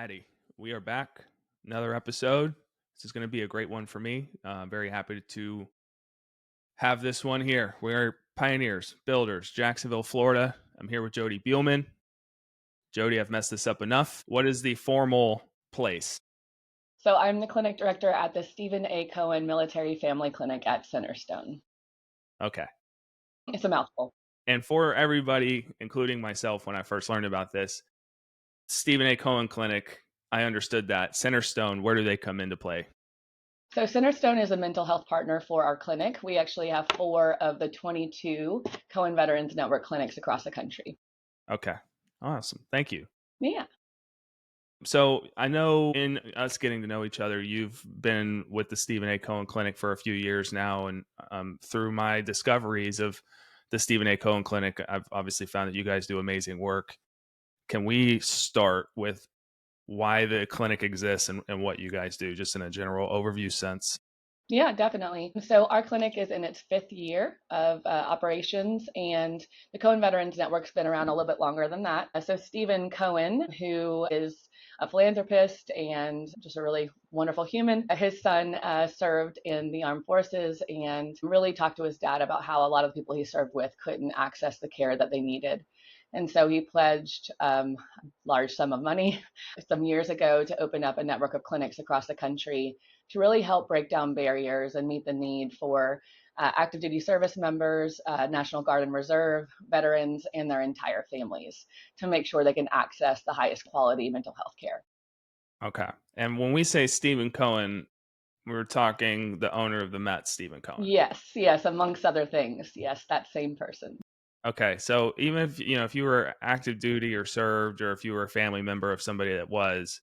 Alrighty, we are back. Another episode. This is going to be a great one for me. I'm very happy to have this one here. We're pioneers, builders, Jacksonville, Florida. I'm here with Jodie Bielman. Jodie, I've messed this up enough. What is the formal place? So I'm the clinic director at the Stephen A. Cohen Military Family Clinic at Centerstone. Okay. It's a mouthful. And for everybody, including myself, when I first learned about this, Stephen A. Cohen Clinic, I understood that. Centerstone, where do they come into play? So Centerstone is a mental health partner for our clinic. We actually have 4 of the 22 Cohen Veterans Network clinics across the country. Okay. Awesome. Thank you. Yeah. So I know in us getting to know each other, you've been with the Stephen A. Cohen Clinic for a few years now. And through my discoveries of the Stephen A. Cohen Clinic, I've obviously found that you guys do amazing work. Can we start with why the clinic exists and what you guys do, just in a general overview sense? Yeah, definitely. So our clinic is in its 5th year of operations, and the Cohen Veterans Network's been around a little bit longer than that. So Stephen Cohen, who is a philanthropist and just a really wonderful human, his son served in the armed forces and really talked to his dad about how a lot of the people he served with couldn't access the care that they needed. And so he pledged a large sum of money some years ago to open up a network of clinics across the country to really help break down barriers and meet the need for active duty service members, National Guard and Reserve veterans, and their entire families to make sure they can access the highest quality mental health care. Okay. And when we say Stephen Cohen, we're talking the owner of the Mets, Stephen Cohen. Yes, amongst other things. Yes, that same person. Okay, so even if you were active duty or served, or if you were a family member of somebody that was,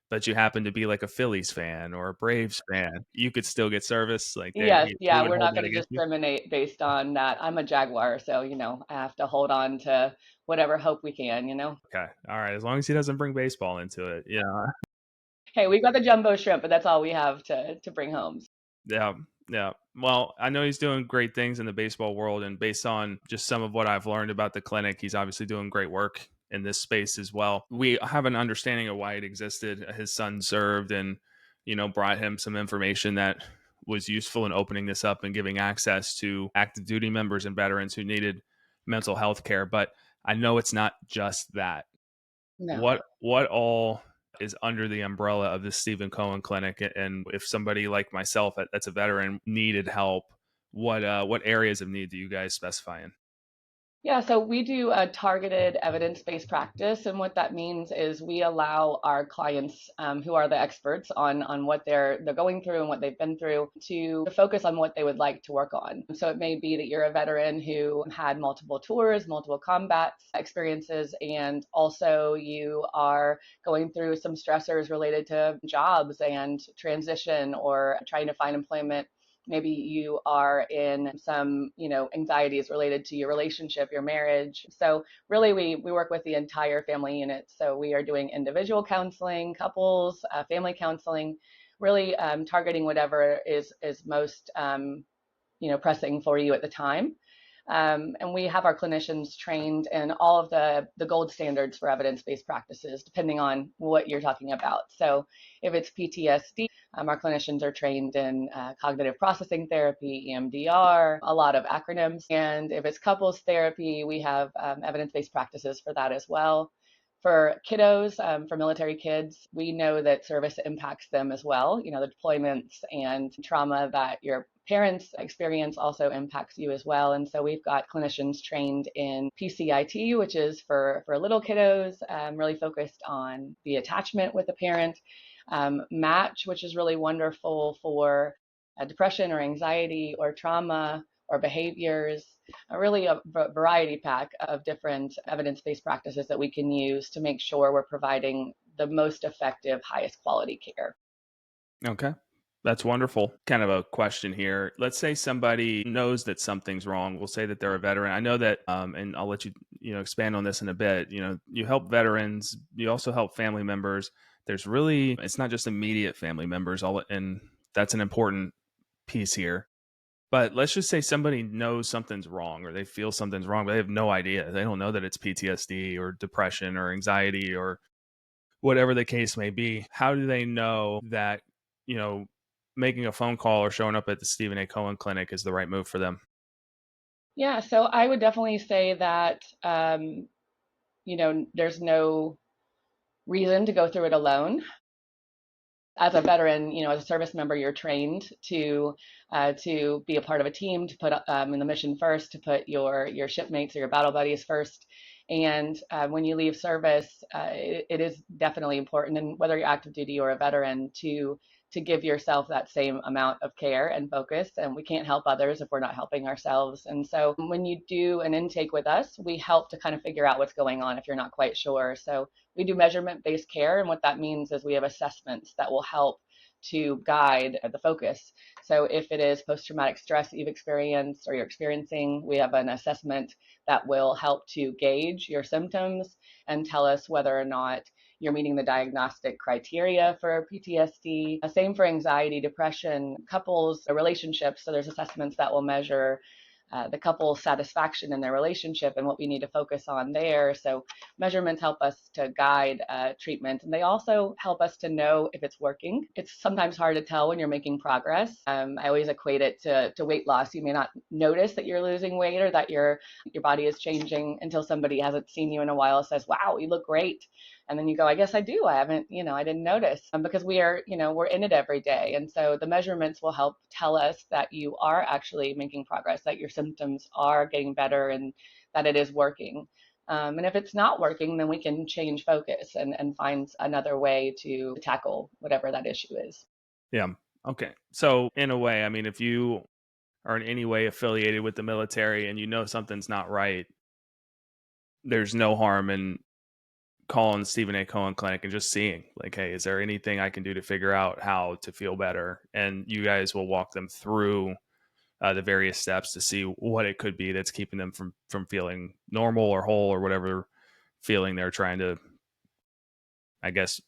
but you happen to be like a Phillies fan or a Braves fan, you could still get service. Like Yes, they yeah, would we're hold not that going to against you. discriminate based on that. I'm a Jaguar, so, I have to hold on to whatever hope we can. Okay, all right. As long as he doesn't bring baseball into it, Hey, we've got the jumbo shrimp, but that's all we have to bring home. yeah, yeah. Well, I know he's doing great things in the baseball world, and based on just some of what I've learned about the clinic, he's obviously doing great work in this space as well. We have an understanding of why it existed. His son served, and brought him some information that was useful in opening this up and giving access to active duty members and veterans who needed mental health care. But I know it's not just that. No. What all is under the umbrella of the Stephen Cohen Clinic? And if somebody like myself that's a veteran needed help, what areas of need do you guys specify in? Yeah, so we do a targeted evidence-based practice, and what that means is we allow our clients, who are the experts on what they're going through and what they've been through, to focus on what they would like to work on. So it may be that you're a veteran who had multiple tours, multiple combat experiences, and also you are going through some stressors related to jobs and transition or trying to find employment. Maybe you are in some anxieties related to your relationship, your marriage. So really we work with the entire family unit. So we are doing individual counseling, couples, family counseling, really targeting whatever is most pressing for you at the time. And we have our clinicians trained in all of the gold standards for evidence-based practices, depending on what you're talking about. So if it's PTSD, our clinicians are trained in cognitive processing therapy, EMDR, a lot of acronyms. And if it's couples therapy, we have evidence-based practices for that as well. For kiddos, for military kids, we know that service impacts them as well. The deployments and trauma that your parents' experience also impacts you as well. And so we've got clinicians trained in PCIT, which is for little kiddos, really focused on the attachment with the parent. Match, which is really wonderful for depression or anxiety or trauma or behaviors, really a variety pack of different evidence-based practices that we can use to make sure we're providing the most effective, highest quality care. Okay. That's wonderful. Kind of a question here. Let's say somebody knows that something's wrong. We'll say that they're a veteran. I know that, and I'll let you, expand on this in a bit. You help veterans. You also help family members. It's not just immediate family members. And that's an important piece here. But let's just say somebody knows something's wrong, or they feel something's wrong, but they have no idea. They don't know that it's PTSD or depression or anxiety or whatever the case may be, how do they know that, you know, making a phone call or showing up at the Stephen A. Cohen Clinic is the right move for them? Yeah, so I would definitely say that, there's no reason to go through it alone. As a veteran, as a service member, you're trained to be a part of a team, to put in the mission first, to put your shipmates or your battle buddies first. And when you leave service, it is definitely important, and whether you're active duty or a veteran, to give yourself that same amount of care and focus. And we can't help others if we're not helping ourselves. And so when you do an intake with us, we help to kind of figure out what's going on if you're not quite sure. So we do measurement-based care, and what that means is we have assessments that will help to guide the focus. So if it is post-traumatic stress that you've experienced or you're experiencing, we have an assessment that will help to gauge your symptoms and tell us whether or not you're meeting the diagnostic criteria for PTSD. Same for anxiety, depression, couples, relationships. So there's assessments that will measure the couple's satisfaction in their relationship and what we need to focus on there. So measurements help us to guide treatment, and they also help us to know if it's working. It's sometimes hard to tell when you're making progress. I always equate it to weight loss. You may not notice that you're losing weight or that your body is changing until somebody hasn't seen you in a while says, "Wow, you look great." And then you go, I guess I do. I haven't, I didn't notice, because we're in it every day. And so the measurements will help tell us that you are actually making progress, that your symptoms are getting better, and that it is working. And if it's not working, then we can change focus and find another way to tackle whatever that issue is. Yeah. Okay. So in a way, I mean, if you are in any way affiliated with the military and you know something's not right, there's no harm in calling the Stephen A. Cohen Clinic and just seeing, like, hey, is there anything I can do to figure out how to feel better? And you guys will walk them through the various steps to see what it could be that's keeping them from feeling normal or whole or whatever feeling they're trying to, I guess,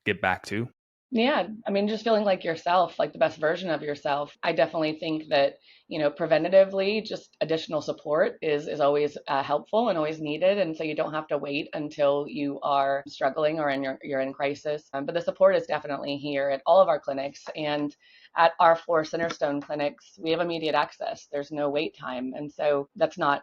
get back to. Yeah, I mean, just feeling like yourself, like the best version of yourself. I definitely think that, preventatively, just additional support is always helpful and always needed, and so you don't have to wait until you are struggling or you're in crisis. But the support is definitely here at all of our clinics, and at our 4 Centerstone clinics, we have immediate access. There's no wait time, and so that's not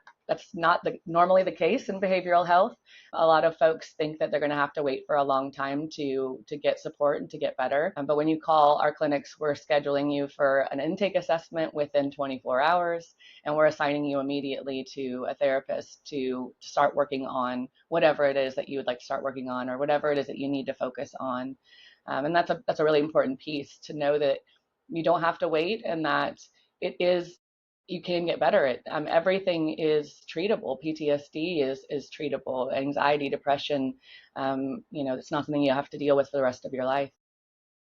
normally the case in behavioral health. A lot of folks think that they're going to have to wait for a long time to get support and to get better. But when you call our clinics, we're scheduling you for an intake assessment within 24 hours, and we're assigning you immediately to a therapist to start working on whatever it is that you would like to start working on, or whatever it is that you need to focus on. And that's a really important piece, to know that you don't have to wait, and that it is you can get better at. Everything is treatable. PTSD is treatable. Anxiety, depression, it's not something you have to deal with for the rest of your life.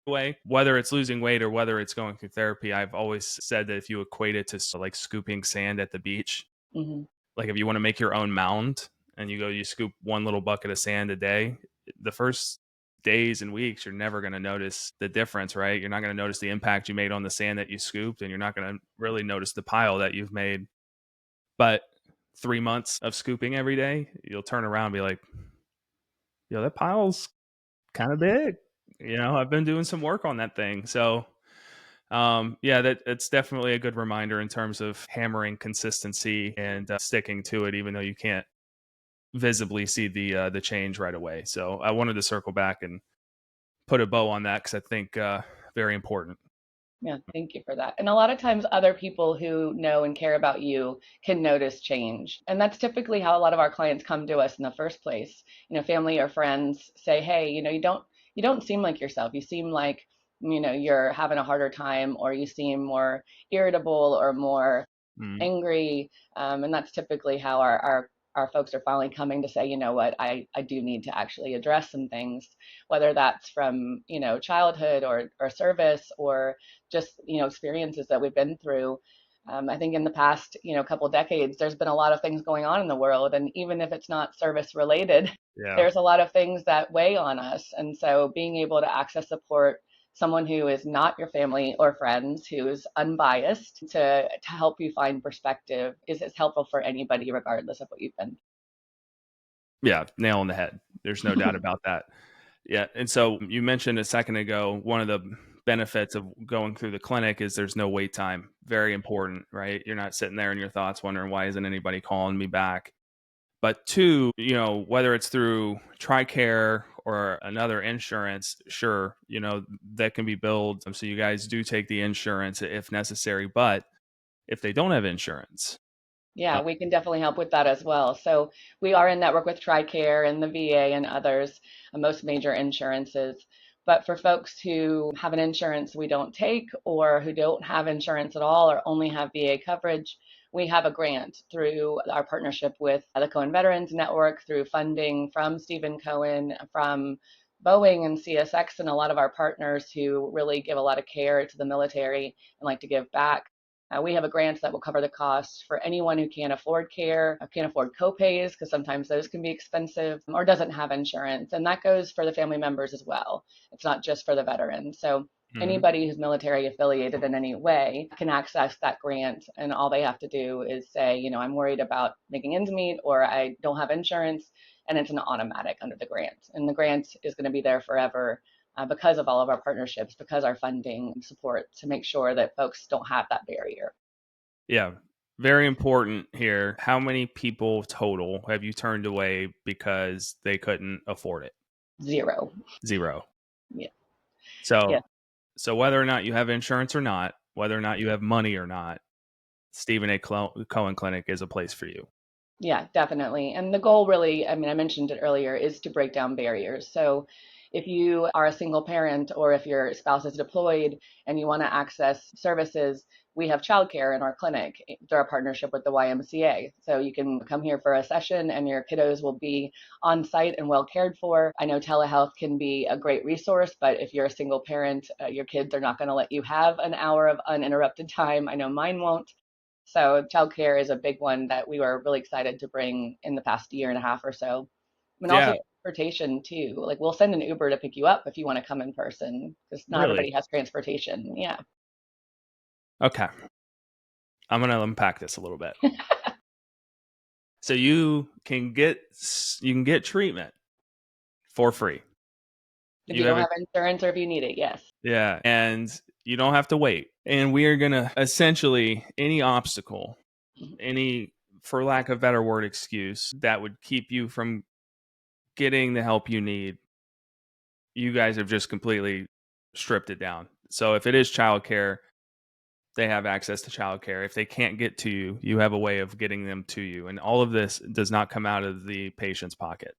Way, whether it's losing weight or whether it's going through therapy, I've always said that if you equate it to like scooping sand at the beach, Hmm. like if you want to make your own mound and you scoop one little bucket of sand a day, the first days and weeks you're never going to notice the difference, right? You're not going to notice the impact you made on the sand that you scooped, and you're not going to really notice the pile that you've made. But 3 months of scooping every day, you'll turn around and be like, yo, that pile's kind of big. I've been doing some work on that thing. So yeah, it's definitely a good reminder in terms of hammering consistency and sticking to it, even though you can't visibly see the change right away. So I wanted to circle back and put a bow on that because I think very important. Yeah, thank you for that. And a lot of times, other people who know and care about you can notice change. And that's typically how a lot of our clients come to us in the first place. Family or friends say, "Hey, you don't seem like yourself. You seem like, you're having a harder time, or you seem more irritable or more Mm. angry." And that's typically how our folks are finally coming to say, you know what, I do need to actually address some things, whether that's from, childhood or service, or just, experiences that we've been through. I think in the past, couple decades, there's been a lot of things going on in the world. And even if it's not service related, Yeah. there's a lot of things that weigh on us. And so being able to access support, someone who is not your family or friends, who is unbiased, to help you find perspective, is helpful for anybody, regardless of what you've been Yeah. Nail on the head. There's no doubt through. about that. Yeah. And so you mentioned a second ago, one of the benefits of going through the clinic is there's no wait time. Very important, right? You're not sitting there in your thoughts wondering, why isn't anybody calling me back? But two, whether it's through TRICARE or another insurance, sure, that can be billed. So you guys do take the insurance if necessary. But if they don't have insurance, Yeah, uh, we can definitely help with that as well. So we are in network with TRICARE and the VA and others, most major insurances. But for folks who have an insurance we don't take, or who don't have insurance at all, or only have VA coverage, we have a grant through our partnership with the Cohen Veterans Network, through funding from Stephen Cohen, from Boeing and CSX, and a lot of our partners who really give a lot of care to the military and like to give back. We have a grant that will cover the cost for anyone who can't afford care, can't afford copays, because sometimes those can be expensive, or doesn't have insurance. And that goes for the family members as well. It's not just for the veterans. So mhm. anybody who's military affiliated in any way can access that grant. And all they have to do is say, I'm worried about making ends meet, or I don't have insurance. And it's an automatic under the grant. And the grant is going to be there forever, because of all of our partnerships, because our funding support, to make sure that folks don't have that barrier. Yeah. Very important here. How many people total have you turned away because they couldn't afford it? Zero. Zero. Yeah. Yeah. So, whether or not you have insurance or not, whether or not you have money or not, Stephen A. Cohen Clinic is a place for you. Yeah, definitely. And the goal really, I mean, I mentioned it earlier, is to break down barriers. So if you are a single parent, or if your spouse is deployed and you want to access services, we have childcare in our clinic through our partnership with the YMCA. So you can come here for a session and your kiddos will be on site and well cared for. I know telehealth can be a great resource, but if you're a single parent, your kids are not going to let you have an hour of uninterrupted time. I know mine won't. So childcare is a big one that we were really excited to bring in the past year and a half or so. And also Yeah, transportation too. Like, we'll send an Uber to pick you up if you want to come in person, because not really. everybody has transportation. Yeah. Okay. I'm going to unpack this a little bit. So you can get treatment for free. If you You have don't it. have insurance, or if you need it, yes. Yeah, and you don't have to wait. And we are going to essentially, any obstacle, Mhm. any, for lack of better word, excuse that would keep you from getting the help you need, you guys have just completely stripped it down. So if it is childcare, they have access to childcare. If they can't get to you, you have a way of getting them to you. And all of this does not come out of the patient's pocket.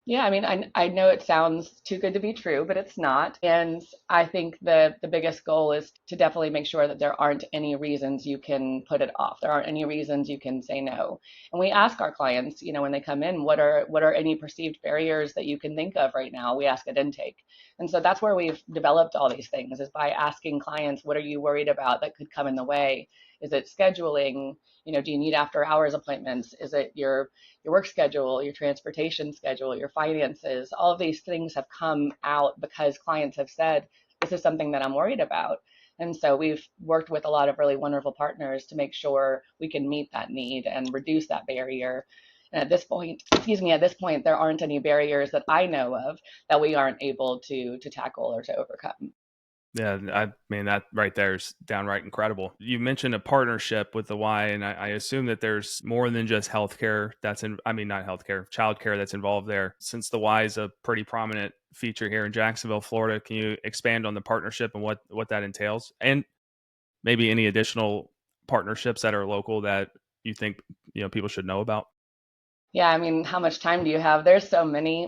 Yeah, I mean, I know it sounds too good to be true, but it's not. And I think the biggest goal is to definitely make sure that there aren't any reasons you can put it off. There aren't any reasons you can say no. And we ask our clients, when they come in, what are any perceived barriers that you can think of right now? We ask at intake. And so that's where we've developed all these things, is by asking clients, what are you worried about that could come in the way? Is it scheduling? Do you need after hours appointments? Is it your work schedule, your transportation schedule, your finances? All of these things have come out because clients have said, this is something that I'm worried about. And so we've worked with a lot of really wonderful partners to make sure we can meet that need and reduce that barrier. And at this point, there aren't any barriers that I know of that we aren't able to tackle or to overcome. Yeah, I mean, that right there is downright incredible. You mentioned a partnership with the Y, and I assume that there's more than just healthcare that's in. I mean, not healthcare, childcare that's involved there. Since the Y is a pretty prominent feature here in Jacksonville, Florida, can you expand on the partnership and what that entails, and maybe any additional partnerships that are local that you think people should know about? Yeah, I mean, how much time do you have? There's so many.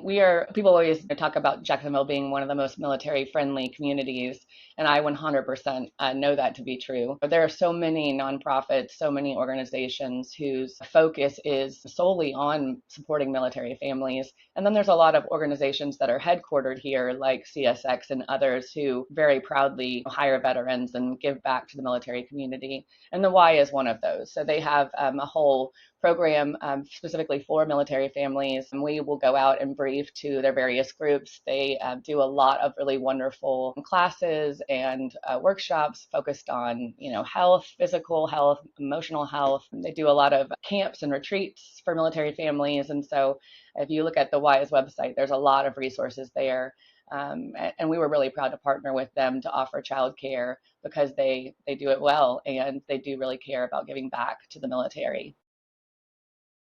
People always talk about Jacksonville being one of the most military friendly communities, and I 100% know that to be true. But there are so many nonprofits, so many organizations whose focus is solely on supporting military families. And then there's a lot of organizations that are headquartered here, like CSX and others, who very proudly hire veterans and give back to the military community. And the Y is one of those. So they have a whole program specifically for military families. And we will go out and brief to their various groups. They do a lot of really wonderful classes and workshops focused on, health, physical health, emotional health. They do a lot of camps and retreats for military families. And so if you look at the WISE website, there's a lot of resources there. And we were really proud to partner with them to offer childcare because they do it well and they do really care about giving back to the military.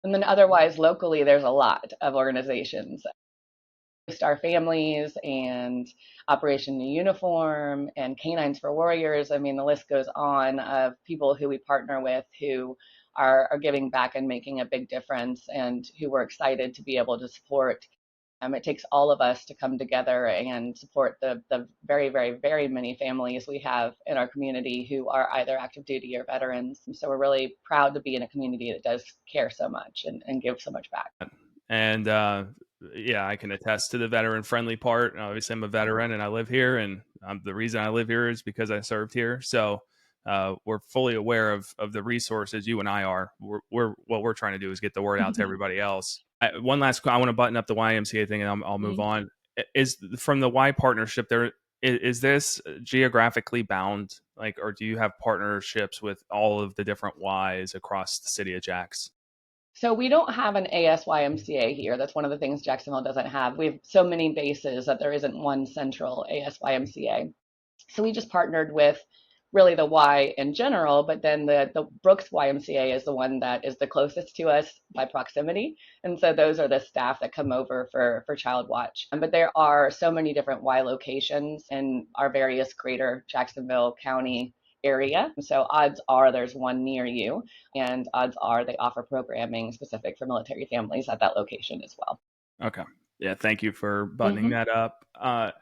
And then otherwise, locally, there's a lot of organizations. Star Families and Operation New Uniform and Canines for Warriors. I mean, the list goes on of people who we partner with who are giving back and making a big difference and who we're excited to be able to support. It takes all of us to come together and support the very, very, very many families we have in our community who are either active duty or veterans. So we're really proud to be in a community that does care so much and give so much back. And yeah, I can attest to the veteran friendly part. Obviously, I'm a veteran and I live here, and the reason I live here is because I served here. So we're fully aware of the resources. You and I are. We're what we're trying to do is get the word out to everybody else. One last, I want to button up the YMCA thing, and I'll move on. Is from the Y partnership there? Is this geographically bound, like, or do you have partnerships with all of the different Ys across the city of Jax? So we don't have an ASYMCA here. That's one of the things Jacksonville doesn't have. We have so many bases that there isn't one central ASYMCA. So we just partnered with really the Y in general, but then the Brooks YMCA is the one that is the closest to us by proximity. And so those are the staff that come over for Child Watch. But there are so many different Y locations in our various greater Jacksonville County area. So odds are there's one near you, and odds are they offer programming specific for military families at that location as well. Okay. Yeah. Thank you for buttoning Mm-hmm. that up.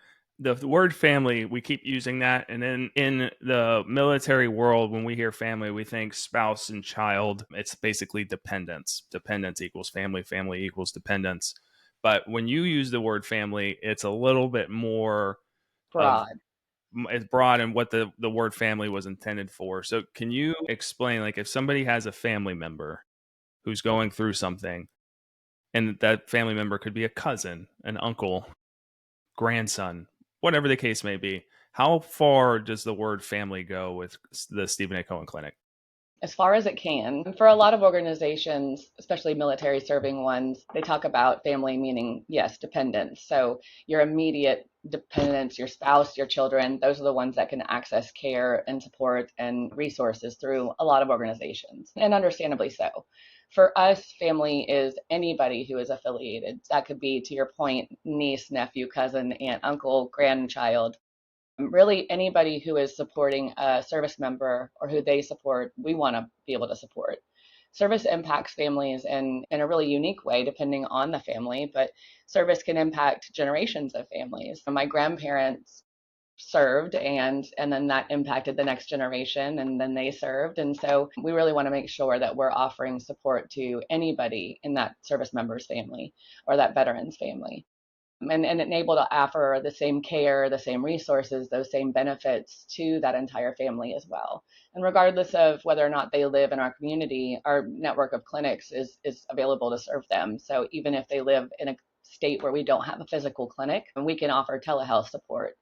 The word family, we keep using that. And then in the military world, when we hear family, we think spouse and child. It's basically dependence. Dependence equals family, family equals dependence. But when you use the word family, it's a little bit more of Broad. it's broad and what the word family was intended for. So can you explain, like, if somebody has a family member who's going through something, and that family member could be a cousin, an uncle, grandson, whatever the case may be. How far does the word family go with the Stephen A. Cohen Clinic? As far as it can. For a lot of organizations, especially military serving ones, they talk about family meaning, yes, dependents. So your immediate dependents, your spouse, your children, those are the ones that can access care and support and resources through a lot of organizations, and understandably so. For us, family is anybody who is affiliated. That could be, to your point, niece, nephew, cousin, aunt, uncle, grandchild, really anybody who is supporting a service member or who they support, we want to be able to support. Service impacts families in a really unique way, depending on the family, but service can impact generations of families. My grandparents served and then that impacted the next generation and then they served. And so we really want to make sure that we're offering support to anybody in that service member's family or that veteran's family and able to offer the same care, the same resources, those same benefits to that entire family as well. And regardless of whether or not they live in our community, our network of clinics is available to serve them. So even if they live in a state where we don't have a physical clinic, we can offer telehealth support.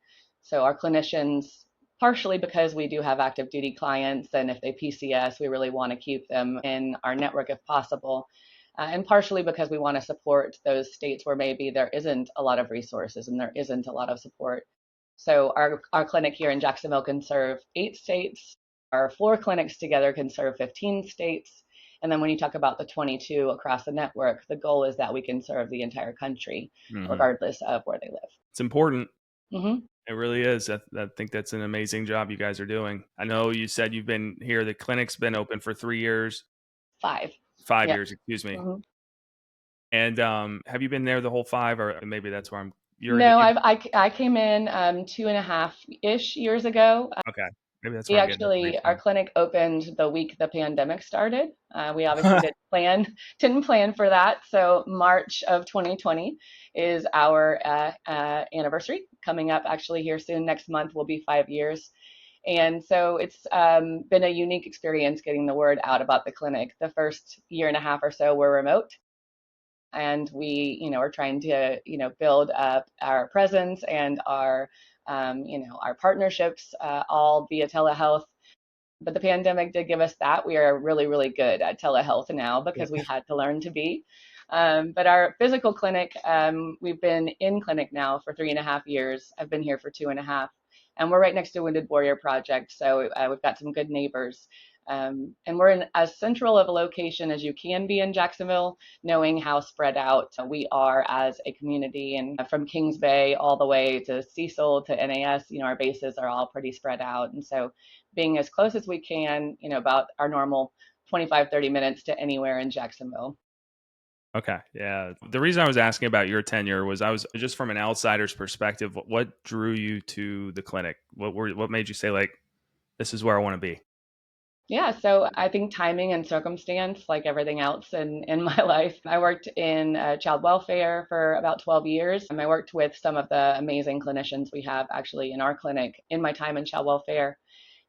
So our clinicians, partially because we do have active duty clients, and if they PCS, we really want to keep them in our network if possible, and partially because we want to support those states where maybe there isn't a lot of resources and there isn't a lot of support. So our clinic here in Jacksonville can serve 8 states. Our 4 clinics together can serve 15 states. And then when you talk about the 22 across the network, the goal is that we can serve the entire country, Mm-hmm. regardless of where they live. It's important. Mm-hmm. It really is. I think that's an amazing job you guys are doing. I know you said you've been here. The clinic's been open for 3 years, 5. 5 Yep. years, excuse me. Mm-hmm. And have you been there the whole 5, or maybe that's where No, I came in 2.5-ish years ago. okay. Maybe that's We where I'm getting actually, our information clinic opened the week the pandemic started. We obviously from. didn't plan for that. So March of 2020 is our anniversary coming up. Actually, here soon next month will be 5 years. And so it's been a unique experience getting the word out about the clinic. The first year and a half or so were remote. and we, are trying to, build up our presence and our, our partnerships, all via telehealth. But the pandemic did give us that. We are really, really good at telehealth now because we had to learn to be. But our physical clinic, we've been in clinic now for 3.5 years. I've been here for 2.5. And we're right next to Wounded Warrior Project. So we've got some good neighbors. And we're in as central of a location as you can be in Jacksonville, knowing how spread out we are as a community. And from Kings Bay all the way to Cecil to NAS, our bases are all pretty spread out. And so being as close as we can, about our normal 25, 30 minutes to anywhere in Jacksonville. Okay. Yeah. The reason I was asking about your tenure was I was just from an outsider's perspective. What drew you to the clinic? What made you say, like, this is where I want to be? Yeah, so I think timing and circumstance, like everything else in my life. I worked in child welfare for about 12 years. I worked with some of the amazing clinicians we have actually in our clinic in my time in child welfare.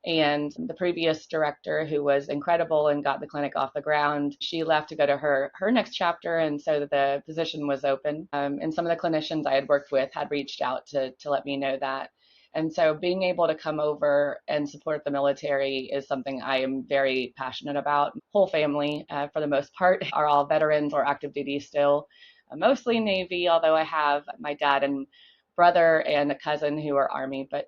And the previous director, who was incredible and got the clinic off the ground, she left to go to her next chapter, and so the position was open. And some of the clinicians I had worked with had reached out to let me know that. And so being able to come over and support the military is something I am very passionate about. Whole family, for the most part, are all veterans or active duty still, mostly Navy, although I have my dad and brother and a cousin who are Army. But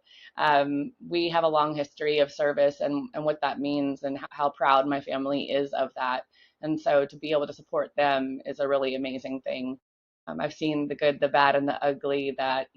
we have a long history of service and what that means and how proud my family is of that. And so to be able to support them is a really amazing thing. I've seen the good, the bad, and the ugly that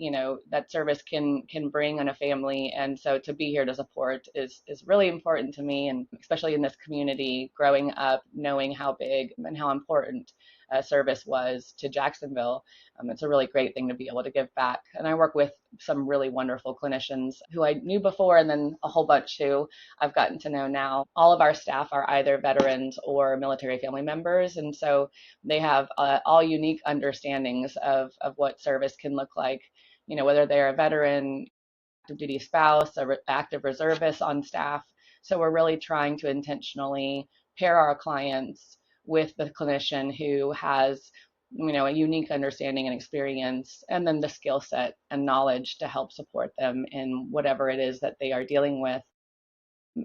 that service can bring on a family, and so to be here to support is really important to me, and especially in this community, growing up, knowing how big and how important service was to Jacksonville. It's a really great thing to be able to give back, and I work with some really wonderful clinicians who I knew before, and then a whole bunch who I've gotten to know now. All of our staff are either veterans or military family members, and so they have all unique understandings of what service can look like, whether they're a veteran, active duty spouse, active reservist on staff. So we're really trying to intentionally pair our clients with the clinician who has a unique understanding and experience, and then the skill set and knowledge to help support them in whatever it is that they are dealing with.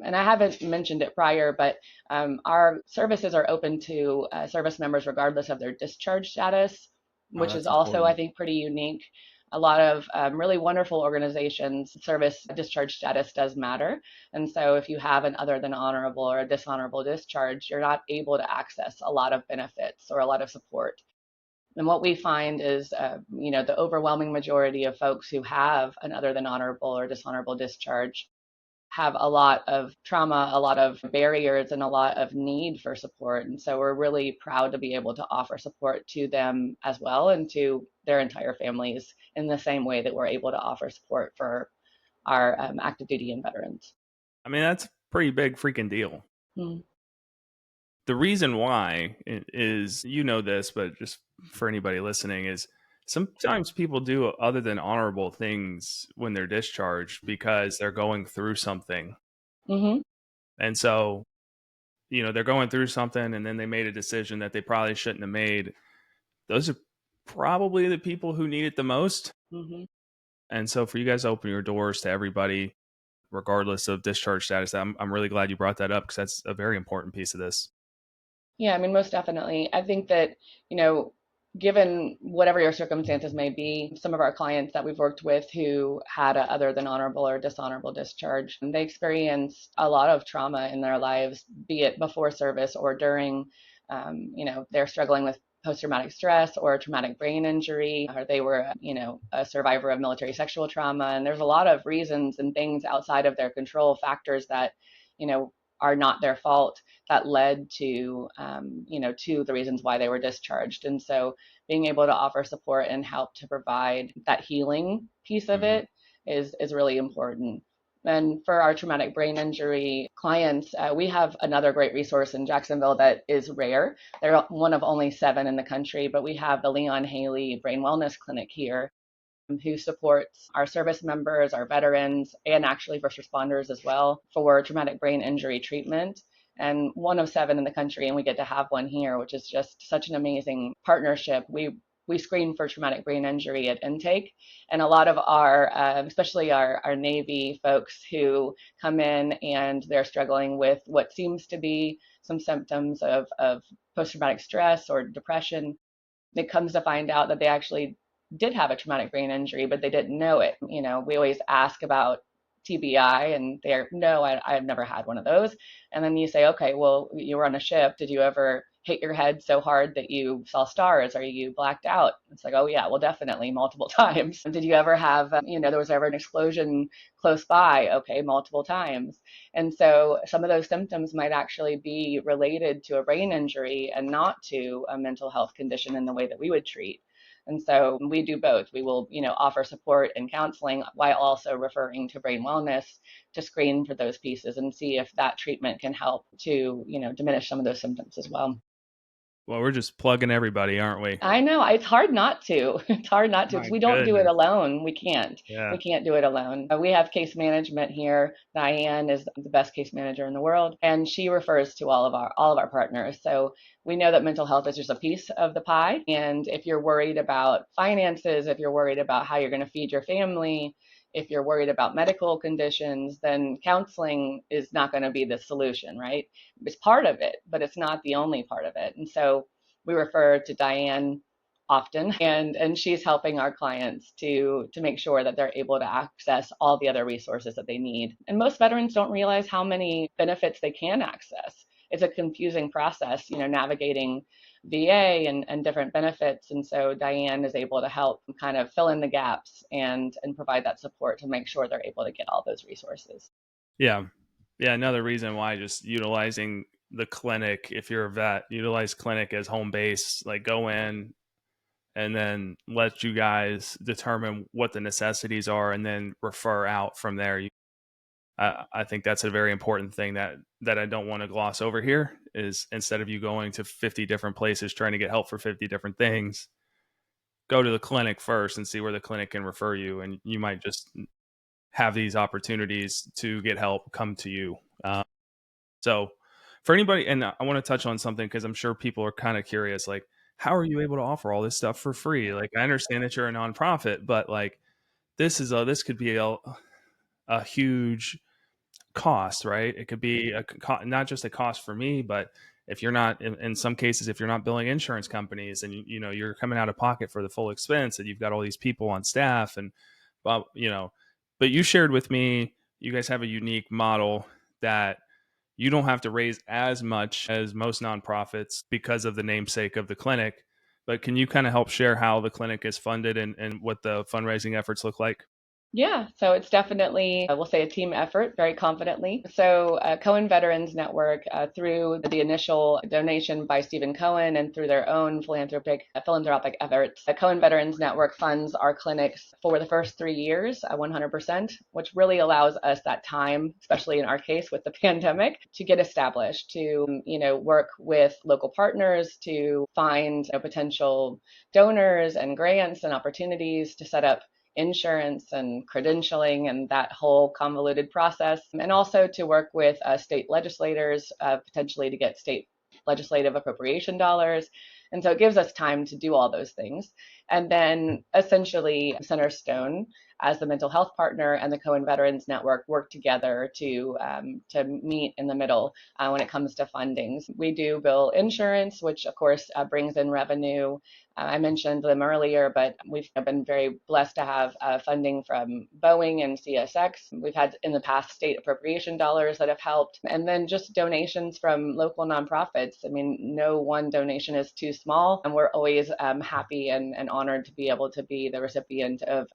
And I haven't mentioned it prior, but our services are open to service members regardless of their discharge status, Oh, which is that's also, I important. think, pretty unique. A lot of really wonderful organizations, service discharge status does matter. And so if you have an other than honorable or a dishonorable discharge, you're not able to access a lot of benefits or a lot of support. And what we find is, the overwhelming majority of folks who have an other than honorable or dishonorable discharge have a lot of trauma, a lot of barriers, and a lot of need for support. And so we're really proud to be able to offer support to them as well and to their entire families in the same way that we're able to offer support for our active duty and veterans. I mean, that's a pretty big freaking deal. Mm-hmm. The reason why is, this, but just for anybody listening, is sometimes people do other than honorable things when they're discharged because they're going through something. Mm-hmm. And so, they're going through something and then they made a decision that they probably shouldn't have made. Those are probably the people who need it the most. Mm-hmm. And so for you guys to open your doors to everybody, regardless of discharge status, I'm really glad you brought that up because that's a very important piece of this. Yeah, I mean, most definitely. I think that, given whatever your circumstances may be, some of our clients that we've worked with who had a other than honorable or dishonorable discharge, they experienced a lot of trauma in their lives, be it before service or during. They're struggling with post-traumatic stress or traumatic brain injury, or they were, a survivor of military sexual trauma. And there's a lot of reasons and things outside of their control, factors that, are not their fault that led to the reasons why they were discharged. And so being able to offer support and help to provide that healing piece of Mm-hmm. it is really important. And for our traumatic brain injury clients, we have another great resource in Jacksonville that is rare. They're one of only 7 in the country, but we have the Leon Haley Brain Wellness Clinic here, who supports our service members, our veterans, and actually first responders as well for traumatic brain injury treatment. and one of 7 in the country, and we get to have one here, which is just such an amazing partnership. We screen for traumatic brain injury at intake, and a lot of our, especially our Navy folks who come in and they're struggling with what seems to be some symptoms of post-traumatic stress or depression, it comes to find out that they actually did have a traumatic brain injury, but they didn't know it. We always ask about TBI, and they're, no, I've never had one of those. And then you say, okay, well, you were on a ship. Did you ever hit your head so hard that you saw stars? Are you blacked out? It's like, oh, yeah, well, definitely multiple times. Did you ever have, there was ever an explosion close by? Okay, multiple times. And so some of those symptoms might actually be related to a brain injury and not to a mental health condition in the way that we would treat. And so we do both. We will, offer support and counseling while also referring to brain wellness to screen for those pieces and see if that treatment can help to, diminish some of those symptoms as well. Well, we're just plugging everybody, aren't we? I know it's hard not to. It's hard not to because My we don't do it goodness. alone. We can't. Yeah. We can't do it alone. We have case management here. Diane is the best case manager in the world, and she refers to all of our partners. So we know that mental health is just a piece of the pie. And if you're worried about finances, if you're worried about how you're going to feed your family, if you're worried about medical conditions, then counseling is not going to be the solution, right? It's part of it, but it's not the only part of it. And so we refer to Diane often, and she's helping our clients to make sure that they're able to access all the other resources that they need. And most veterans don't realize how many benefits they can access. It's a confusing process, navigating VA and different benefits. And so Diane is able to help kind of fill in the gaps and provide that support to make sure they're able to get all those resources. Yeah. Yeah. Another reason why just utilizing the clinic, if you're a vet, utilize clinic as home base, like go in and then let you guys determine what the necessities are and then refer out from there. I think that's a very important thing that I don't want to gloss over here is instead of you going to 50 different places trying to get help for 50 different things, go to the clinic first and see where the clinic can refer you. And you might just have these opportunities to get help come to you. So for anybody, and I want to touch on something because I'm sure people are kind of curious, like, how are you able to offer all this stuff for free? Like, I understand that you're a nonprofit, but like, this could be a huge cost, right? It could be not just a cost for me, but if you're not in some cases, if you're not billing insurance companies and you're coming out of pocket for the full expense and you've got all these people on staff and, well, but you shared with me, you guys have a unique model that you don't have to raise as much as most nonprofits because of the namesake of the clinic. But can you kind of help share how the clinic is funded and what the fundraising efforts look like? Yeah, so it's definitely, we'll say, a team effort, very confidently. So, Cohen Veterans Network, through the initial donation by Stephen Cohen and through their own philanthropic efforts, the Cohen Veterans Network funds our clinics for the first 3 years, 100%, which really allows us that time, especially in our case with the pandemic, to get established, to work with local partners, to find potential donors and grants and opportunities to set up insurance and credentialing and that whole convoluted process, and also to work with state legislators, potentially to get state legislative appropriation dollars. And so it gives us time to do all those things. And then essentially, Centerstone, as the mental health partner, and the Cohen Veterans Network work together to meet in the middle when it comes to fundings. We do bill insurance, which of course brings in revenue. I mentioned them earlier, but we've been very blessed to have funding from Boeing and CSX. We've had in the past state appropriation dollars that have helped, and then just donations from local nonprofits. I mean, no one donation is too small, and we're always happy and honored to be able to be the recipient of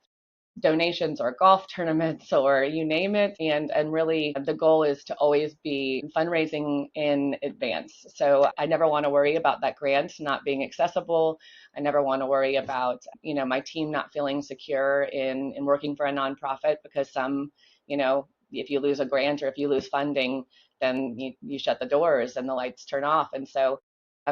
donations or golf tournaments or you name it. And really the goal is to always be fundraising in advance. So I never want to worry about that grant not being accessible. I never want to worry about, my team not feeling secure in working for a nonprofit because if you lose a grant or if you lose funding, then you shut the doors and the lights turn off. And so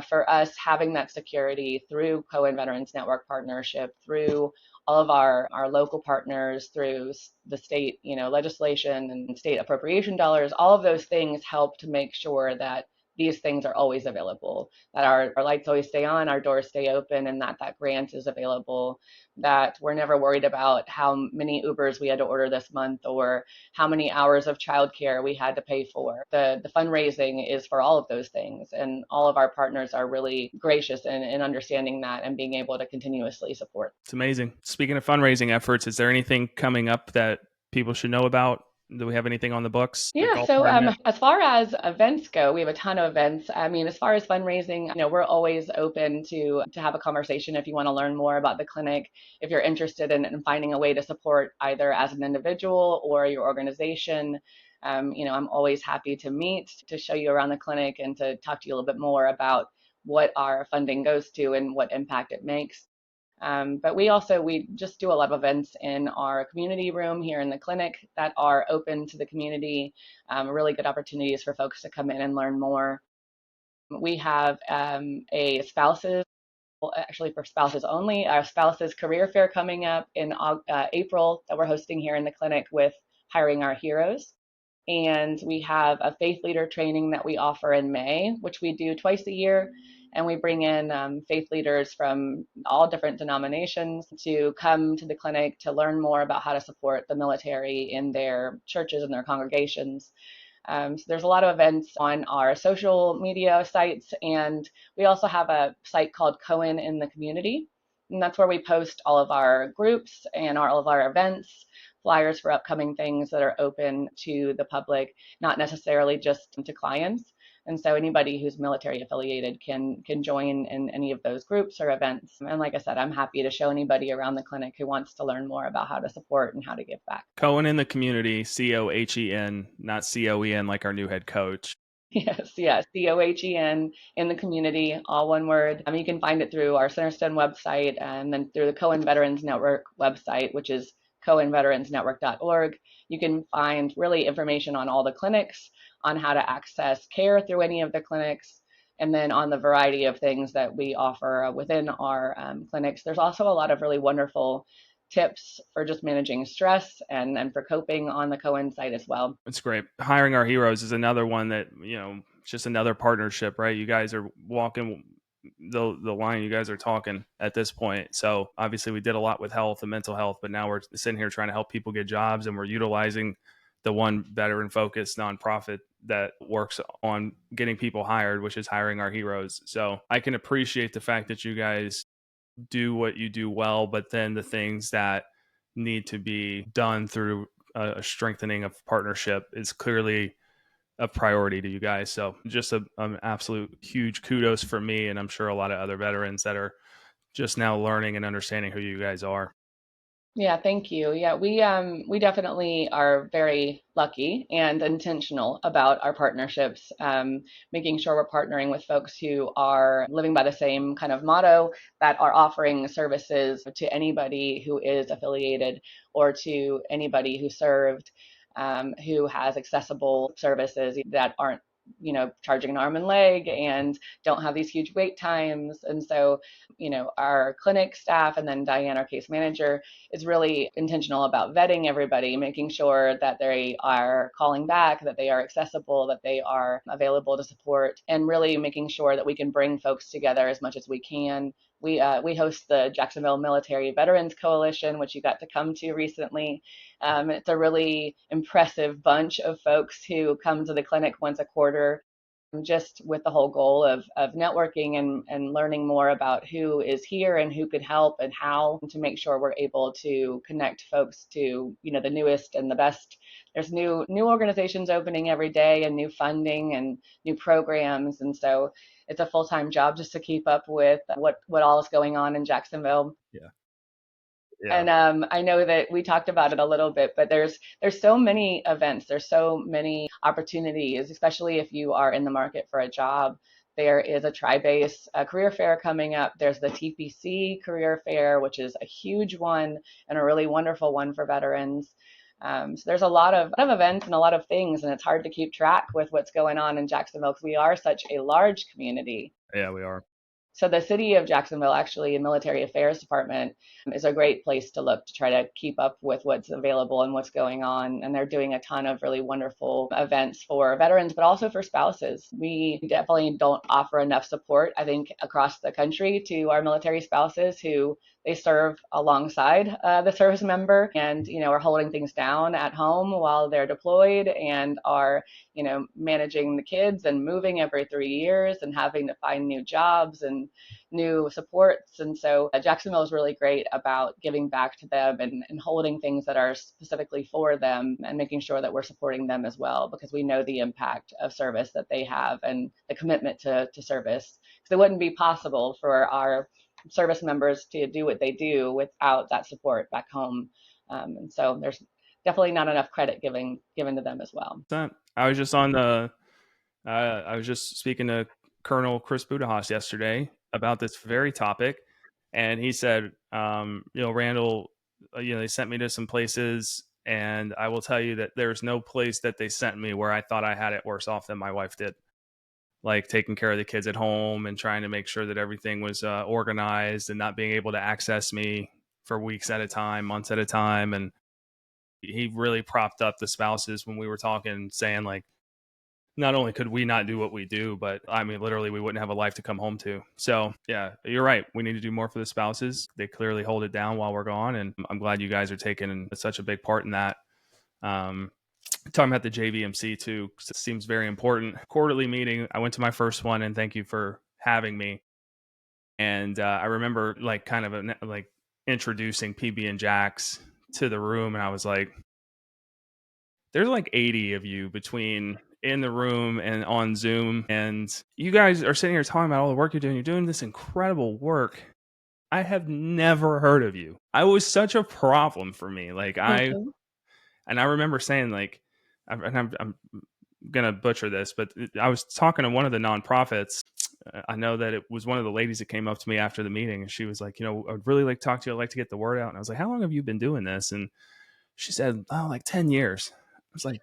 For us, having that security through Cohen Veterans Network partnership, through all of our local partners, through the state, legislation and state appropriation dollars, all of those things help to make sure that these things are always available, that our lights always stay on, our doors stay open, and that grant is available, that we're never worried about how many Ubers we had to order this month or how many hours of childcare we had to pay for. The fundraising is for all of those things, and all of our partners are really gracious in understanding that and being able to continuously support. It's amazing. Speaking of fundraising efforts, is there anything coming up that people should know about? Do we have anything on the books? The Yeah, golf so tournament? as far as events go, we have a ton of events. I mean, as far as fundraising, we're always open to have a conversation if you want to learn more about the clinic, if you're interested in finding a way to support either as an individual or your organization. I'm always happy to meet, to show you around the clinic and to talk to you a little bit more about what our funding goes to and what impact it makes. But we just do a lot of events in our community room here in the clinic that are open to the community, really good opportunities for folks to come in and learn more. We have a spouses, well, actually for spouses only, our spouses career fair coming up in April that we're hosting here in the clinic with Hiring Our Heroes. And we have a faith leader training that we offer in May, which we do twice a year. And we bring in faith leaders from all different denominations to come to the clinic to learn more about how to support the military in their churches and their congregations. So there's a lot of events on our social media sites, and we also have a site called Cohen in the Community, and that's where we post all of our groups and all of our events, flyers for upcoming things that are open to the public, not necessarily just to clients. And so anybody who's military affiliated can join in any of those groups or events. And like I said, I'm happy to show anybody around the clinic who wants to learn more about how to support and how to give back. Cohen in the Community, Cohen, not Coen like our new head coach. Yes, yes, Cohen in the community, all one word. You can find it through our Centerstone website and then through the Cohen Veterans Network website, which is cohenveteransnetwork.org. You can find really information on all the clinics, on how to access care through any of the clinics, and then on the variety of things that we offer within our clinics. There's also a lot of really wonderful tips for just managing stress and for coping on the Cohen site as well. It's great. Hiring Our Heroes is another one that, it's just another partnership, right? You guys are walking the line, you guys are talking at this point. So obviously we did a lot with health and mental health, but now we're sitting here trying to help people get jobs, and we're utilizing the one veteran focused nonprofit that works on getting people hired, which is Hiring Our Heroes. So I can appreciate the fact that you guys do what you do well, but then the things that need to be done through a strengthening of partnership is clearly a priority to you guys. So just an absolute huge kudos for me, and I'm sure a lot of other veterans that are just now learning and understanding who you guys are. Yeah, thank you. Yeah, we definitely are very lucky and intentional about our partnerships, making sure we're partnering with folks who are living by the same kind of motto, that are offering services to anybody who is affiliated or to anybody who served, who has accessible services that aren't charging an arm and leg and don't have these huge wait times. And so, our clinic staff and then Diane, our case manager, is really intentional about vetting everybody, making sure that they are calling back, that they are accessible, that they are available to support, and really making sure that we can bring folks together as much as we can. We host the Jacksonville Military Veterans Coalition, which you got to come to recently. It's a really impressive bunch of folks who come to the clinic once a quarter, just with the whole goal of networking and learning more about who is here and who could help and how to make sure we're able to connect folks to the newest and the best. There's new organizations opening every day and new funding and new programs, and so it's a full-time job just to keep up with what all is going on in Jacksonville. Yeah. Yeah. And I know that we talked about it a little bit, but there's so many events, there's so many opportunities, especially if you are in the market for a job. There is a Tri-Base career fair coming up. There's the TPC career fair, which is a huge one and a really wonderful one for veterans. So there's a lot of events and a lot of things, and it's hard to keep track with what's going on in Jacksonville because we are such a large community. Yeah, we are. So the city of Jacksonville, actually, military affairs department is a great place to look to try to keep up with what's available and what's going on. And they're doing a ton of really wonderful events for veterans, but also for spouses. We definitely don't offer enough support, I think, across the country to our military spouses who they serve alongside the service member and, are holding things down at home while they're deployed and are, managing the kids and moving every 3 years and having to find new jobs and new supports. And so Jacksonville is really great about giving back to them and holding things that are specifically for them and making sure that we're supporting them as well, because we know the impact of service that they have and the commitment to service. Because it wouldn't be possible for our service members to do what they do without that support back home. And so there's definitely not enough credit given to them as well. I was just on the I was just speaking to Colonel Chris Budahas yesterday about this very topic, and he said, Randall, they sent me to some places, and I will tell you that there's no place that they sent me where I thought I had it worse off than my wife did. Like taking care of the kids at home and trying to make sure that everything was organized and not being able to access me for weeks at a time, months at a time. And he really propped up the spouses when we were talking, saying like, not only could we not do what we do, but I mean, literally, we wouldn't have a life to come home to. So, yeah, you're right. We need to do more for the spouses. They clearly hold it down while we're gone. And I'm glad you guys are taking such a big part in that. Talking about the JVMC too, 'cause it seems very important. Quarterly meeting. I went to my first one, and thank you for having me. And I remember like kind of like introducing PB and Jax to the room, and I was like, there's like 80 of you between in the room and on Zoom. And you guys are sitting here talking about all the work you're doing. You're doing this incredible work. I have never heard of you. I was such a problem for me. Mm-hmm. And I remember saying like, I'm going to butcher this, but I was talking to one of the nonprofits. I know that it was one of the ladies that came up to me after the meeting, and she was like, I'd really like to talk to you. I'd like to get the word out. And I was like, how long have you been doing this? And she said, oh, like 10 years. I was like,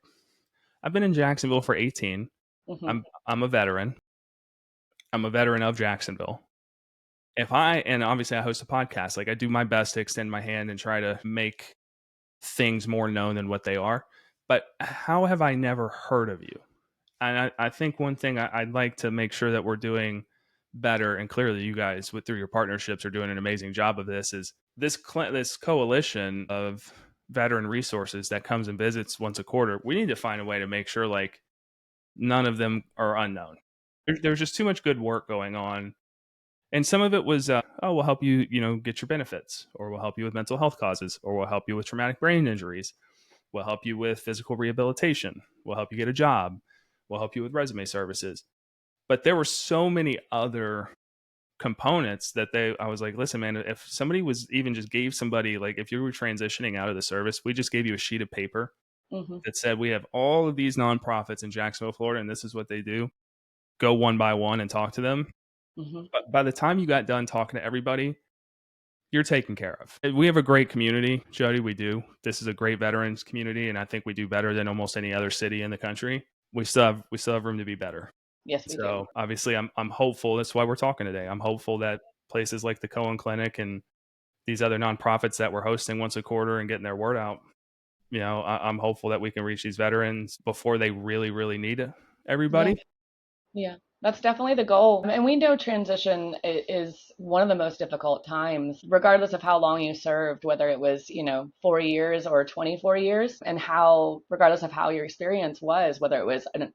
I've been in Jacksonville for 18. Mm-hmm. I'm a veteran. I'm a veteran of Jacksonville. And obviously I host a podcast, like I do my best to extend my hand and try to make things more known than what they are. But how have I never heard of you? And I think one thing I'd like to make sure that we're doing better, and clearly you guys through your partnerships are doing an amazing job of this, is this coalition of veteran resources that comes and visits once a quarter. We need to find a way to make sure like none of them are unknown. There's just too much good work going on. And some of it was, we'll help you, get your benefits, or we'll help you with mental health causes, or we'll help you with traumatic brain injuries. We'll help you with physical rehabilitation. We'll help you get a job. We'll help you with resume services. But there were so many other components that I was like, listen, man, if somebody was even just gave somebody, like if you were transitioning out of the service, we just gave you a sheet of paper Mm-hmm. that said, we have all of these nonprofits in Jacksonville, Florida, and this is what they do. Go one by one and talk to them. Mm-hmm. But by the time you got done talking to everybody, you're taken care of. We have a great community, Jody. We do. This is a great veterans community, and I think we do better than almost any other city in the country. We still have room to be better. Yes, we do. So obviously, I'm hopeful. That's why we're talking today. I'm hopeful that places like the Cohen Clinic and these other nonprofits that we're hosting once a quarter and getting their word out, I'm hopeful that we can reach these veterans before they really, really need Yeah. everybody. Yeah, that's definitely the goal. And we know transition is one of the most difficult times, regardless of how long you served, whether it was, 4 years or 24 years, and regardless of how your experience was, whether it was an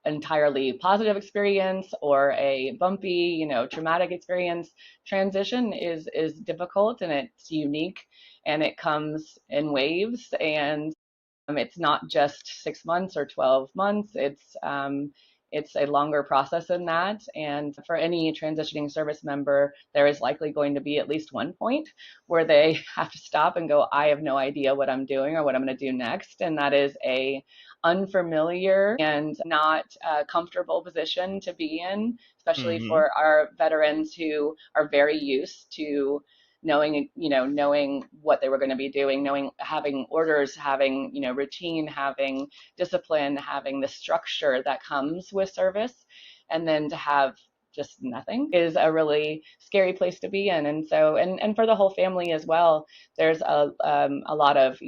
entirely positive experience or a bumpy, traumatic experience, transition is difficult and it's unique and it comes in waves. And it's not just 6 months or 12 months. It's a longer process than that. And for any transitioning service member, there is likely going to be at least one point where they have to stop and go, I have no idea what I'm doing or what I'm going to do next. And that is a unfamiliar and not a comfortable position to be in, especially Mm-hmm. for our veterans who are very used to knowing what they were going to be doing, knowing, having orders, having, routine, having discipline, having the structure that comes with service. And then to have just nothing is a really scary place to be in. And so, and for the whole family as well, there's a lot of,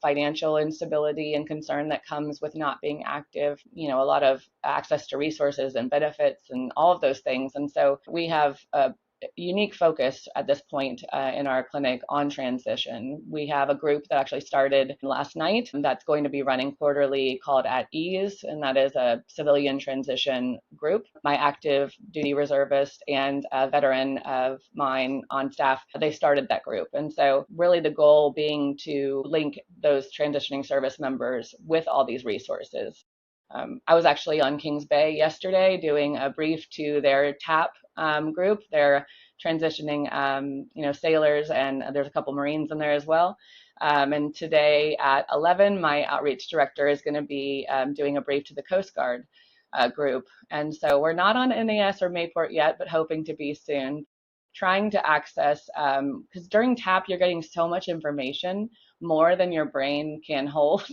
financial instability and concern that comes with not being active, a lot of access to resources and benefits and all of those things. And so we have a unique focus at this point in our clinic on transition. We have a group that actually started last night that's going to be running quarterly called At Ease, and that is a civilian transition group. My active duty reservist and a veteran of mine on staff, they started that group. And so really the goal being to link those transitioning service members with all these resources. I was actually on Kings Bay yesterday doing a brief to their TAP group. They're transitioning, sailors, and there's a couple Marines in there as well. And today at 11, my outreach director is going to be doing a brief to the Coast Guard group. And so we're not on NAS or Mayport yet, but hoping to be soon. Trying to access, because during TAP, you're getting so much information, more than your brain can hold.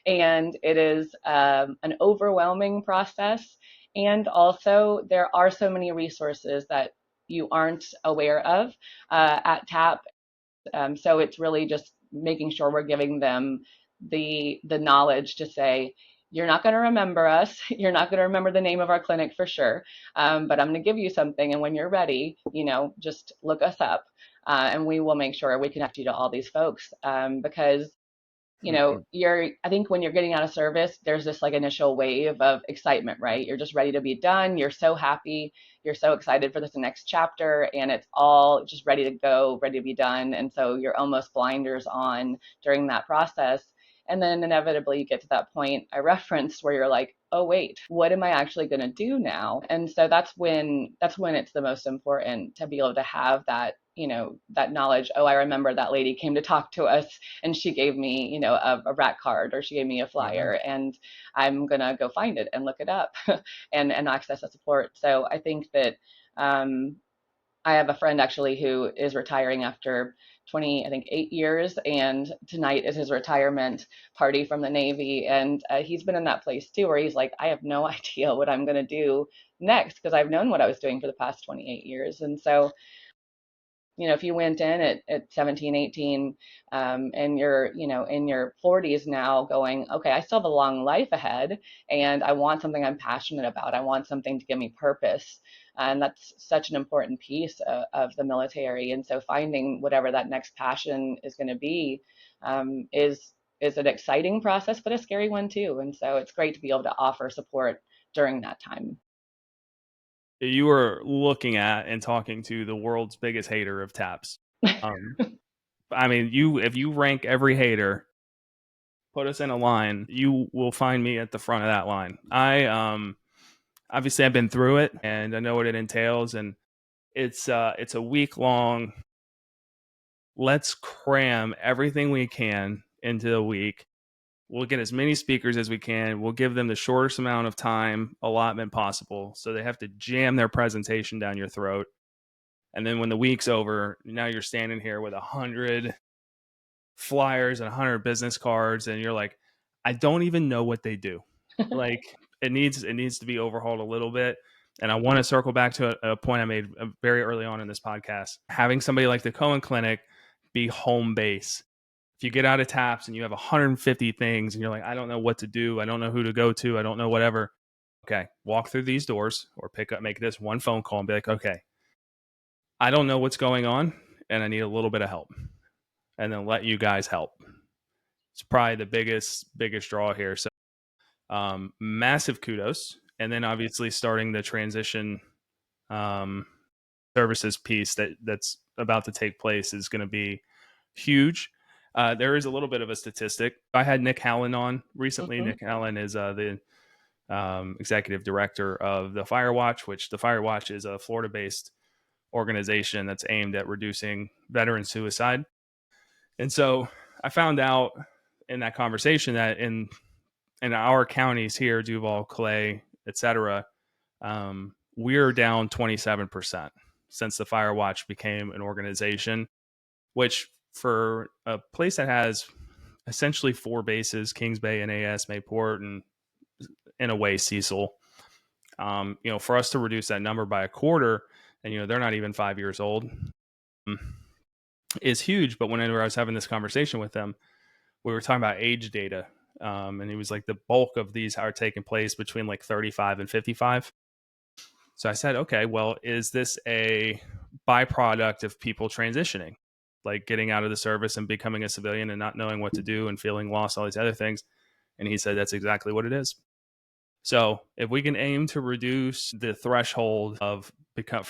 And it is an overwhelming process. And also, there are so many resources that you aren't aware of at TAP. So it's really just making sure we're giving them the knowledge to say, you're not going to remember us. You're not going to remember the name of our clinic for sure. But I'm going to give you something. And when you're ready, just look us up. And we will make sure we connect you to all these folks because Mhm. I think when you're getting out of service, there's this like initial wave of excitement, right? You're just ready to be done. You're so happy. You're so excited for this next chapter, and it's all just ready to go, ready to be done. And so you're almost blinders on during that process. And then inevitably you get to that point I referenced where you're like, oh wait, what am I actually going to do now? And so that's when it's the most important to be able to have that, that knowledge. Oh, I remember that lady came to talk to us and she gave me, a rack card, or she gave me a Mhm. flyer, and I'm gonna go find it and look it up and access that support. So I think that um, I have a friend actually who is retiring after 20, I think 8 years, and tonight is his retirement party from the Navy. And he's been in that place too, where he's like, I have no idea what I'm going to do next because I've known what I was doing for the past 28 years. And so if you went in at 17, 18, and you're, in your 40s now going, okay, I still have a long life ahead and I want something I'm passionate about. I want something to give me purpose. And that's such an important piece of the military. And so finding whatever that next passion is going to be is an exciting process, but a scary one too. And so it's great to be able to offer support during that time. You were looking at and talking to the world's biggest hater of taps. Um, I mean, if you rank every hater, put us in a line, you will find me at the front of that line. I obviously I've been through it and I know what it entails, and it's a week long. Let's cram everything we can into a week. We'll get as many speakers as we can. We'll give them the shortest amount of time allotment possible, so they have to jam their presentation down your throat. And then when the week's over, now you're standing here with 100 flyers and 100 business cards, and you're like, I don't even know what they do. Like it needs to be overhauled a little bit. And I want to circle back to a point I made very early on in this podcast. Having somebody like the Cohen Clinic be home base. If you get out of taps and you have 150 things and you're like, I don't know what to do, I don't know who to go to, I don't know whatever. Okay, walk through these doors or make this one phone call and be like, okay, I don't know what's going on and I need a little bit of help, and then let you guys help. It's probably the biggest draw here. So massive kudos. And then obviously starting the transition um, services piece that's about to take place is going to be huge. There is a little bit of a statistic. I had Nick Hallen on recently. Hmm. Nick Hallen is the executive director of the Firewatch, which the Firewatch is a Florida-based organization that's aimed at reducing veteran suicide. And so I found out in that conversation that in our counties here, Duval, Clay, etc., we're down 27% since the Firewatch became an organization. which for a place that has essentially four bases, Kings Bay, NAS, Mayport, and in a way Cecil, for us to reduce that number by a quarter, and they're not even 5 years old, is huge. But whenever I was having this conversation with them, we were talking about age data, and it was like the bulk of these are taking place between like 35 and 55. So I said, okay, well, is this a byproduct of people transitioning, like getting out of the service and becoming a civilian and not knowing what to do and feeling lost, all these other things? And he said that's exactly what it is. So if we can aim to reduce the threshold of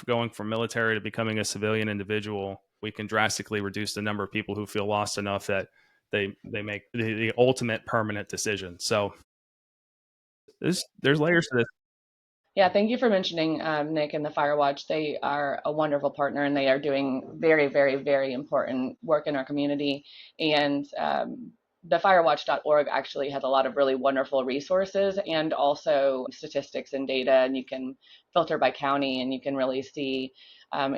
going from military to becoming a civilian individual, we can drastically reduce the number of people who feel lost enough that they make the ultimate permanent decision. So there's layers to this. Yeah, thank you for mentioning Nick and the Firewatch. They are a wonderful partner and they are doing very, very, very important work in our community. And the firewatch.org actually has a lot of really wonderful resources and also statistics and data. And you can filter by county and you can really see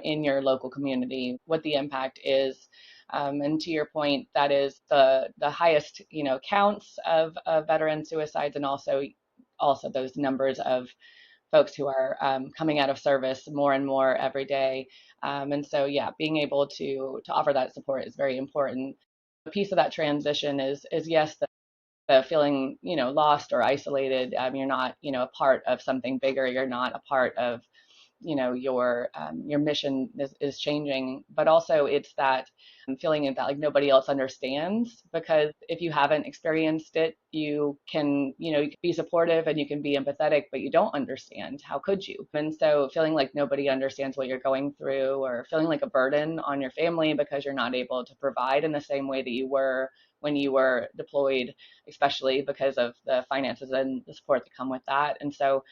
in your local community what the impact is. And to your point, that is the highest, counts of veteran suicides and also those numbers of folks who are coming out of service more and more every day. And so, yeah, being able to offer that support is very important. A piece of that transition is yes, the feeling lost or isolated. You're not a part of something bigger. You're not a part of your mission is changing, but also it's that feeling that like nobody else understands, because if you haven't experienced it, you can be supportive and you can be empathetic, but you don't understand. How could you? And so feeling like nobody understands what you're going through, or feeling like a burden on your family because you're not able to provide in the same way that you were when you were deployed, especially because of the finances and the support that come with that. And so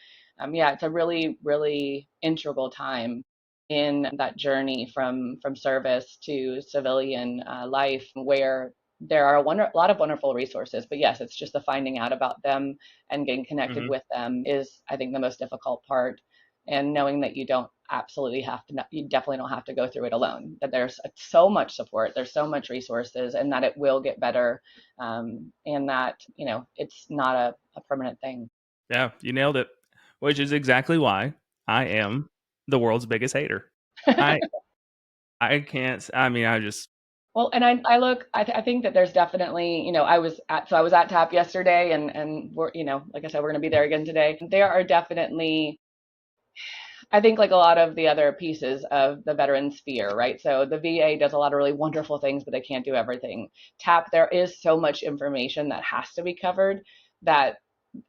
yeah, it's a really, really integral time in that journey from service to civilian life, where there are a lot of wonderful resources. But yes, it's just the finding out about them and getting connected Mm-hmm. with them is, I think, the most difficult part. And knowing that you don't absolutely have to, you definitely don't have to go through it alone. That there's so much support, there's so much resources, and that it will get better, and that it's not a permanent thing. Yeah, you nailed it. Which is exactly why I am the world's biggest hater. I I can't. I mean, I just. Well, and I think that there's definitely, I was at TAP yesterday and we're, like I said, we're going to be there again today. There are definitely, I think, like a lot of the other pieces of the veteran sphere, right? So the VA does a lot of really wonderful things, but they can't do everything. TAP, there is so much information that has to be covered that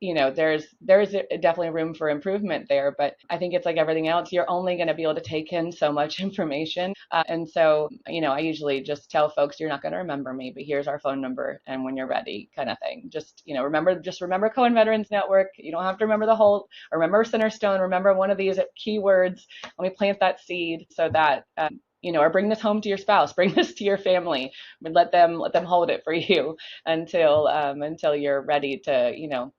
there's definitely room for improvement there. But I think it's like everything else, you're only going to be able to take in so much information. And so, I usually just tell folks, you're not going to remember me, but here's our phone number, and when you're ready, kind of thing. Just remember Cohen Veterans Network. You don't have to remember the whole, remember Centerstone, remember one of these keywords. Let me plant that seed so that or bring this home to your spouse, bring this to your family, but let them hold it for you until you're ready to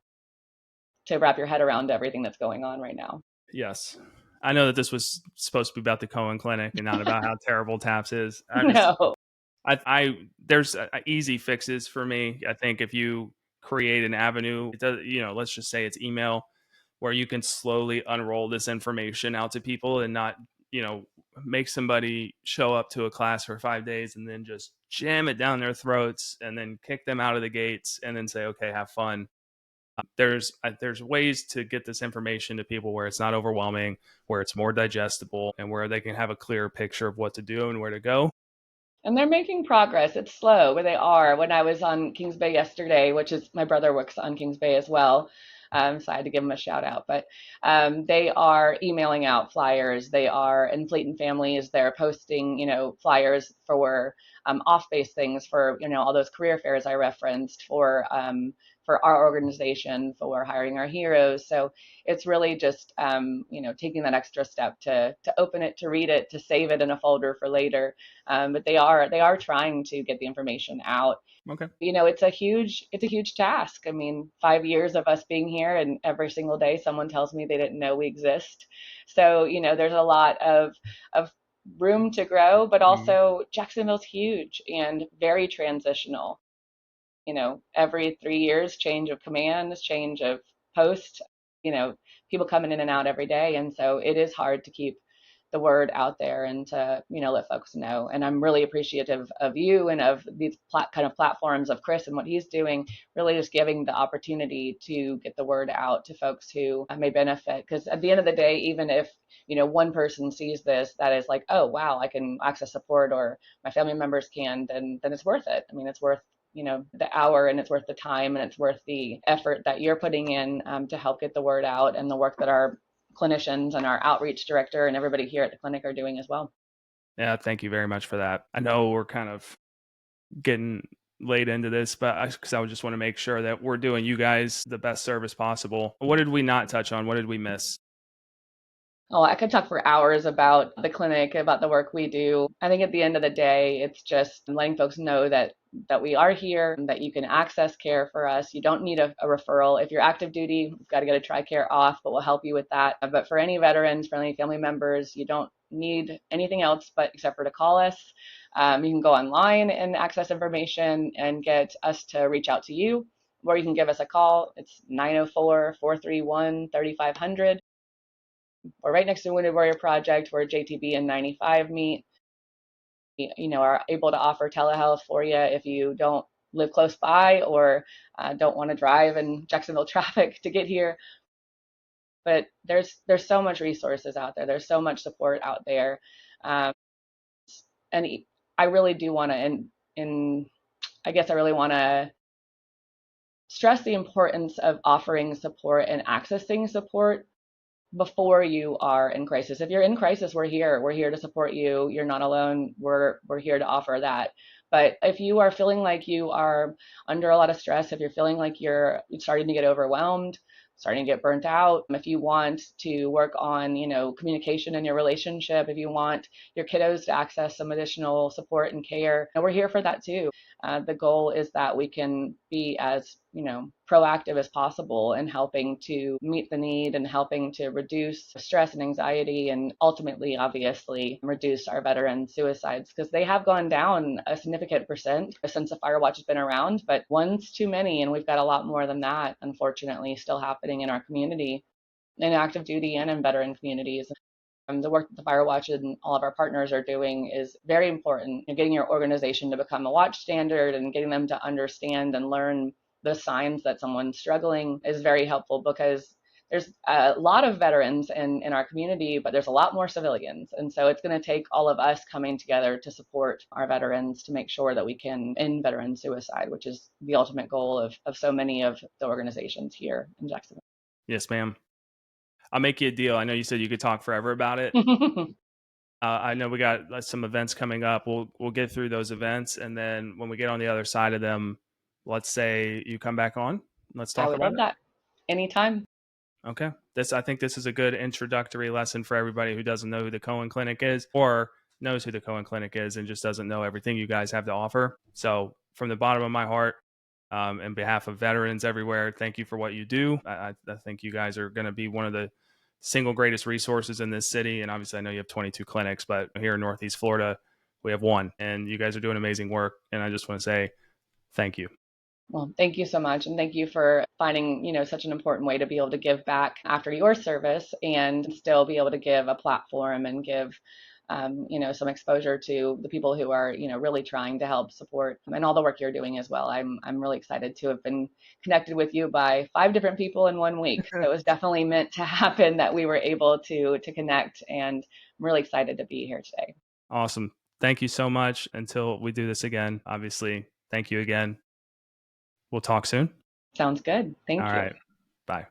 wrap your head around everything that's going on right now. Yes, I know that this was supposed to be about the Cohen Clinic and not about how terrible TAPS is. No. There's easy fixes for me. I think if you create an avenue, it does, let's just say it's email, where you can slowly unroll this information out to people and not, make somebody show up to a class for 5 days and then just jam it down their throats and then kick them out of the gates and then say, okay, have fun. There's ways to get this information to people where it's not overwhelming, where it's more digestible, and where they can have a clearer picture of what to do and where to go. And they're making progress. It's slow, but they are. When I was on Kings Bay yesterday, which is my brother works on Kings Bay as well, so I had to give him a shout out. But they are emailing out flyers. They are in Fleet and Families. They're posting, flyers for off-base things, for all those career fairs I referenced, for our organization, for hiring our heroes. So it's really just taking that extra step to open it, to read it, to save it in a folder for later. But they are trying to get the information out. Okay. It's a huge task. I mean, 5 years of us being here, and every single day someone tells me they didn't know we exist. So there's a lot of room to grow, but Mhm. also Jacksonville's huge and very transitional. Every 3 years, change of commands, change of post, you know, people coming in and out every day. And so it is hard to keep the word out there and to, let folks know. And I'm really appreciative of you and of these kind of platforms of Chris and what he's doing, really just giving the opportunity to get the word out to folks who may benefit. Because at the end of the day, even if, one person sees this, that is like, oh, wow, I can access support or my family members can, then it's worth it. I mean, it's worth the hour, and it's worth the time, and it's worth the effort that you're putting in to help get the word out, and the work that our clinicians and our outreach director and everybody here at the clinic are doing as well. Yeah, thank you very much for that. I know we're kind of getting late into this, but because I just want to make sure that we're doing you guys the best service possible. What did we not touch on? What did we miss? Oh, I could talk for hours about the clinic, about the work we do. I think at the end of the day, it's just letting folks know that we are here, and that you can access care for us. You don't need a referral. If you're active duty, you've got to get a TRICARE off, but we'll help you with that. But for any veterans, for any family members, you don't need anything else but except for to call us. You can go online and access information and get us to reach out to you, or you can give us a call. It's 904-431-3500. We're right next to Wounded Warrior Project, where JTB and 95 meet. Are able to offer telehealth for you if you don't live close by, or don't want to drive in Jacksonville traffic to get here. But there's so much resources out there. There's so much support out there, um, and I really do want to, and I guess I really want to stress the importance of offering support and accessing support before you are in crisis. If you're in crisis, we're here. We're here to support you. You're not alone. We're here to offer that. But if you are feeling like you are under a lot of stress, if you're feeling like you're starting to get overwhelmed, starting to get burnt out, if you want to work on, communication in your relationship, if you want your kiddos to access some additional support and care, and we're here for that too. The goal is that we can be as, proactive as possible in helping to meet the need and helping to reduce stress and anxiety, and ultimately, obviously, reduce our veteran suicides, because they have gone down a significant percent since the Fire Watch has been around, but one's too many, and we've got a lot more than that, unfortunately, still happening in our community, in active duty and in veteran communities. The work that the Firewatch and all of our partners are doing is very important. Getting your organization to become a watch standard and getting them to understand and learn the signs that someone's struggling is very helpful, because there's a lot of veterans in our community, but there's a lot more civilians. And so it's going to take all of us coming together to support our veterans to make sure that we can end veteran suicide, which is the ultimate goal of so many of the organizations here in Jacksonville. Yes, ma'am. I'll make you a deal. I know you said you could talk forever about it. I know we got some events coming up. We'll get through those events, and then when we get on the other side of them, let's say you come back on. Let's I talk would about love it. that. Anytime. Okay. I think this is a good introductory lesson for everybody who doesn't know who the Cohen Clinic is, or knows who the Cohen Clinic is and just doesn't know everything you guys have to offer. So, from the bottom of my heart, in behalf of veterans everywhere, thank you for what you do. I think you guys are going to be one of the single greatest resources in this city. And obviously, I know you have 22 clinics, but here in Northeast Florida, we have one, and you guys are doing amazing work. And I just want to say thank you. Well, thank you so much. And thank you for finding, such an important way to be able to give back after your service and still be able to give a platform and give, some exposure to the people who are, really trying to help support and all the work you're doing as well. I'm really excited to have been connected with you by 5 different people in one week. So it was definitely meant to happen that we were able to connect, and I'm really excited to be here today. Awesome. Thank you so much. Until we do this again, obviously, thank you again. We'll talk soon. Sounds good. All Thank you. right. Bye.